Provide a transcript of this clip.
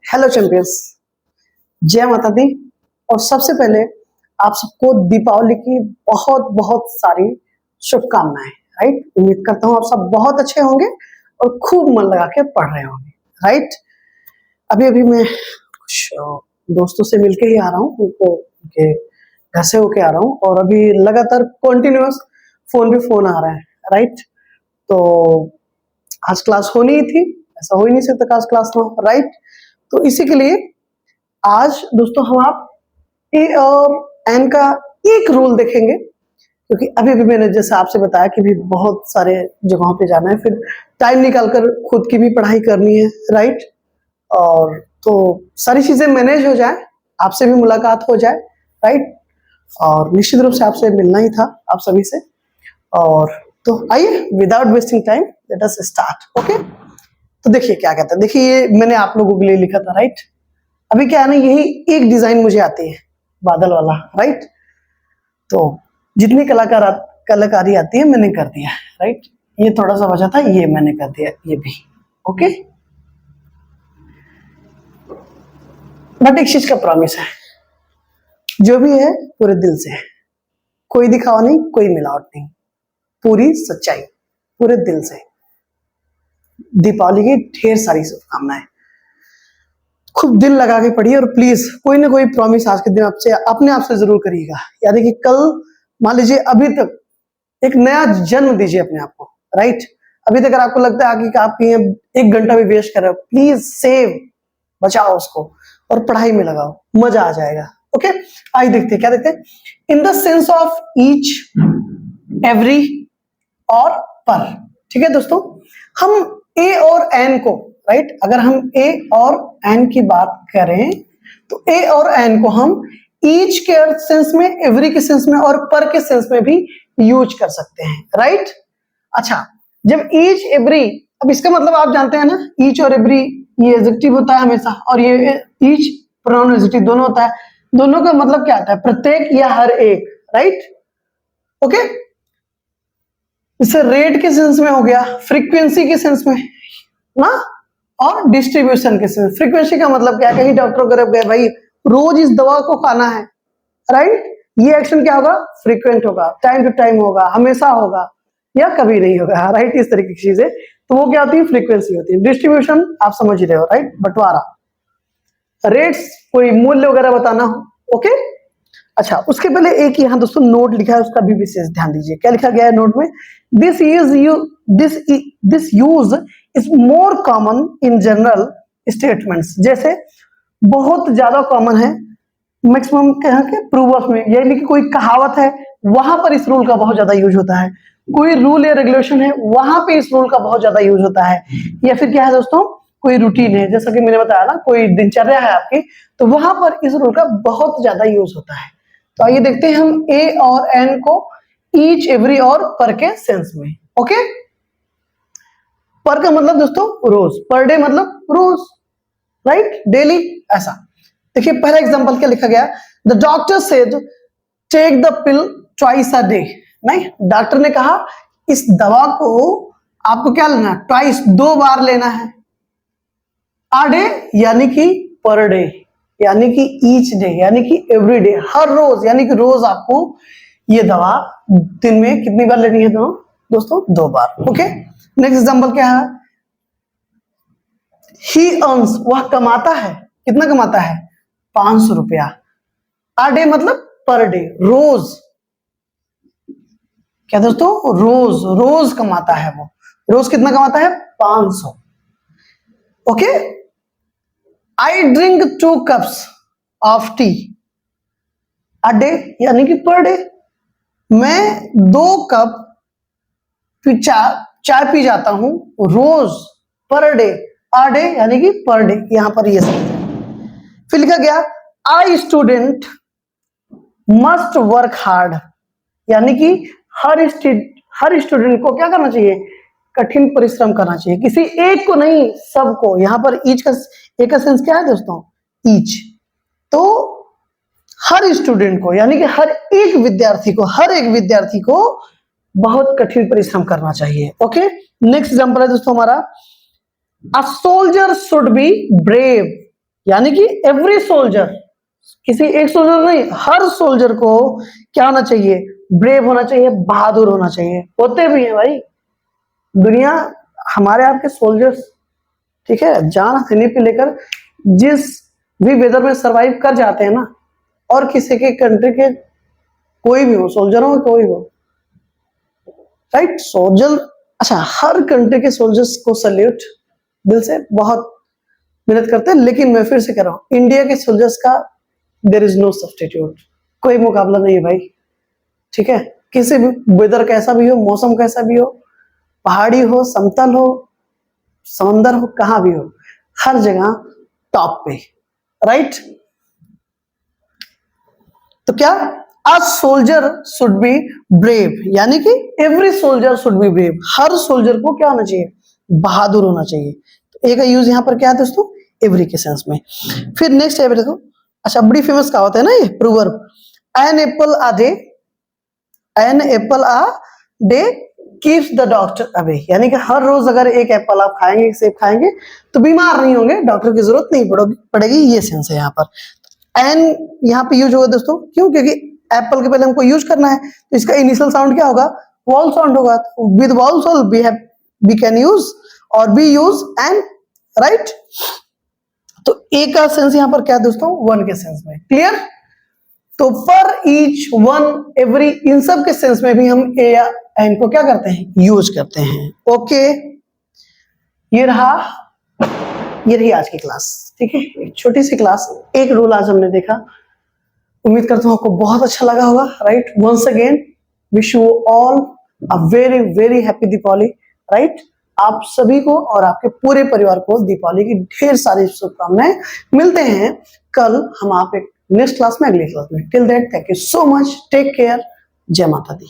Hello champions, जय माता दी। और सबसे पहले आप सबको दीपावली की बहुत बहुत सारी शुभकामनाएं। राइट, उम्मीद करता हूँ आप सब बहुत अच्छे होंगे और खूब मन लगा के पढ़ रहे होंगे। राइट, अभी अभी मैं कुछ दोस्तों से मिलके ही आ रहा हूँ, उनको उनके घर से होके आ रहा हूँ और अभी लगातार कंटिन्यूअस फोन पे फोन आ रहा है। राइट, तो आज क्लास होनी ही थी, ऐसा हो ही नहीं सकता आज क्लास ना हो। राइट, तो इसी के लिए आज दोस्तों हम आप ए और एन का एक रूल देखेंगे, क्योंकि अभी भी मैंने जैसे आपसे बताया कि भी बहुत सारे जगहों पे जाना है, फिर टाइम निकालकर खुद की भी पढ़ाई करनी है। राइट, और तो सारी चीजें मैनेज हो जाए, आपसे भी मुलाकात हो जाए। राइट, और निश्चित रूप से आपसे मिलना ही था आप सभी से। और तो आइए without wasting time let us start. Okay, तो देखिए क्या कहता है, देखिए ये मैंने आप लोगों के लिए लिखा था। राइट, अभी क्या है ना, यही एक डिजाइन मुझे आती है बादल वाला। राइट, तो जितनी कलाकारी आती है मैंने कर दिया। राइट, ये थोड़ा सा बचा था, ये मैंने कर दिया, ये भी। ओके, बट एक चीज का प्रॉमिस है, जो भी है पूरे दिल से है, कोई दिखावा नहीं, कोई मिलावट नहीं, पूरी सच्चाई पूरे दिल से। दीपावली की ढेर सारी शुभकामनाएं, खूब दिल लगा के पढ़िए और प्लीज कोई ना कोई प्रॉमिस आज के दिन आपसे अपने आप से जरूर करिएगा। यानी कि कल मान लीजिए अभी तक एक नया जन्म दीजिए अपने आप को। राइट, अभी तक अगर आपको लगता है कि आप कहीं 1 घंटा भी वेस्ट कर रहे हो, प्लीज सेव, बचाओ उसको और पढ़ाई में लगाओ, मजा आ जाएगा। ओके, आइए देखते हैं क्या देखते हैं। In the sense of each, every और पर। ठीक है दोस्तों, हम ए और एन को, राइट, अगर हम ए और एन की बात करें तो ए और एन को हम ईच के सेंस में, एवरी के सेंस में और पर के सेंस में भी यूज कर सकते हैं। राइट, अच्छा, जब ईच एवरी, अब इसका मतलब आप जानते हैं ना, ईच और एवरी ये एडजेक्टिव होता है हमेशा, और ये ईच प्रोनाउन एडजेक्टिव दोनों होता है। दोनों का मतलब क्या आता है? प्रत्येक या हर एक। राइट, ओके, इससे रेट के सेंस में हो गया, फ्रीक्वेंसी के सेंस में ना, और डिस्ट्रीब्यूशन के सेंस। फ्रीक्वेंसी का मतलब क्या है? कहीं डॉक्टर वगैरह गए, भाई रोज इस दवा को खाना है। राइट, ये एक्शन क्या होगा? फ्रीक्वेंट होगा, टाइम टू टाइम होगा, हमेशा होगा या कभी नहीं होगा। राइट, इस तरीके की चीजें, तो वो क्या होती है? फ्रीक्वेंसी होती है। डिस्ट्रीब्यूशन आप समझ रहे हो। राइट, बंटवारा, रेट्स कोई मूल्य वगैरह बताना हो। ओके, अच्छा, उसके पहले एक यहाँ दोस्तों नोट लिखा है, उसका भी विशेष ध्यान दीजिए। क्या लिखा गया है नोट में? This use is more common in general statements. जैसे बहुत ज्यादा कॉमन है, मैक्सिमम कह के प्रूव में, यानी कि कोई कहावत है वहां पर इस रूल का बहुत ज्यादा यूज होता है, कोई रूल या रेगुलेशन है वहां पे इस रूल का बहुत ज्यादा यूज होता है, या फिर क्या है दोस्तों, कोई रूटीन है, जैसा कि मैंने बताया ना, कोई दिनचर्या है आपकी, तो वहां पर इस रूल का बहुत ज्यादा यूज होता है। तो आइए देखते हैं हम ए और एन को ईच, एवरी और पर के सेंस में। ओके, पर का मतलब दोस्तों रोज, पर डे मतलब रोज, राइट, डेली, ऐसा। देखिए पहला एग्जांपल क्या लिखा गया? The doctor said take the pill twice a day. नहीं, डॉक्टर ने कहा इस दवा को आपको क्या लेना? ट्वाइस, 2 बार लेना है। अ डे यानी कि पर डे, यानी कि ईच डे, यानी कि एवरी डे, हर रोज, यानी कि रोज आपको ये दवा दिन में कितनी बार लेनी है दोस्तों? 2 बार। ओके, नेक्स्ट एग्जांपल क्या है? ही अर्न्स, वह कमाता है, कितना कमाता है? 500 रुपया। अ डे मतलब पर डे, रोज। क्या दोस्तों? रोज, रोज कमाता है वो, रोज कितना कमाता है? 500। Okay, I drink 2 cups of T a day, यानी कि पर डे। मैं 2 कप चाय पी जाता हूं रोज, पर डे। अ डे यानी कि पर डे, यहां पर ये सब। फिर लिखा गया I student must work hard, यानी कि हर स्टूडेंट को क्या करना चाहिए? कठिन परिश्रम करना चाहिए, किसी एक को नहीं, सबको। यहां पर ईच का एक का सेंस क्या है दोस्तों? ईच। तो हर स्टूडेंट को, यानी कि हर एक विद्यार्थी को बहुत कठिन परिश्रम करना चाहिए। ओके, नेक्स्ट एग्जांपल है दोस्तों हमारा, a soldier should be brave, यानी कि एवरी सोल्जर, किसी एक सोल्जर नहीं, हर सोल्जर को क्या होना चाहिए, ब्रेव होना चाहिए, बहादुर होना चाहिए। होते भी हैं भाई, दुनिया हमारे आपके सोल्जर्स, ठीक है, जान हथेली पे लेकर जिस भी वेदर में सरवाइव कर जाते हैं ना, और किसी के कंट्री के कोई भी हो, सोल्जर हो कोई हो, राइट, सोल्जर, अच्छा हर कंट्री के सोल्जर्स को सल्यूट, दिल से बहुत मेहनत करते हैं। लेकिन मैं फिर से कह रहा हूं, इंडिया के सोल्जर्स का देयर इज नो सब्स्टिट्यूट, कोई मुकाबला नहीं है भाई, ठीक है। किसी भी वेदर कैसा भी हो, मौसम कैसा भी हो, पहाड़ी हो, समतल हो, समंदर हो, कहां भी हो, हर जगह टॉप पे, राइट। तो क्या, a soldier should be brave, यानी कि every soldier should be brave, her soldier को क्या होना चाहिए, बहादुर होना चाहिए। तो ए का यूज यहां पर क्या है दोस्तों, एवरी के सेंस में। फिर नेक्स्ट है देखो, अच्छा बड़ी फेमस कहावत है ना ये proverb, an apple a day, an apple a day keeps the doctor away, यानी कि हर रोज अगर एक एप्पल आप खाएंगे, सेब खाएंगे, तो बीमार नहीं होंगे, डॉक्टर की जरूरत नहीं पड़ेगी, ये सेंस है यहाँ पर। एन यहाँ पे यूज होगा दोस्तों, क्यों, क्योंकि एप्पल के पहले हमको यूज करना है, तो इसका इनिशियल साउंड क्या होगा, वॉल साउंड होगा। With vowel sound we can use और बी यूज एन, राइट। तो ए का सेंस यहाँ पर क्या है दोस्तों, वन के सेंस में, क्लियर। तो पर ईच, वन, एवरी, इन सब के सेंस में भी हम ए या एन को क्या करते हैं, यूज करते हैं। ओके, ये रही आज की क्लास, ठीक है, एक छोटी सी क्लास, एक रूल आज हमने देखा, उम्मीद करता हूं आपको बहुत अच्छा लगा होगा, right. Once again wish you all a very very happy Deepavali, right. आप सभी को और आपके पूरे परिवार को दीपावली की ढेर सारी शुभकामनाएं। मिलते हैं कल हम आप एक नेक्स्ट क्लास में, अगली क्लास में। Till that thank you so much, take care, जय माता दी।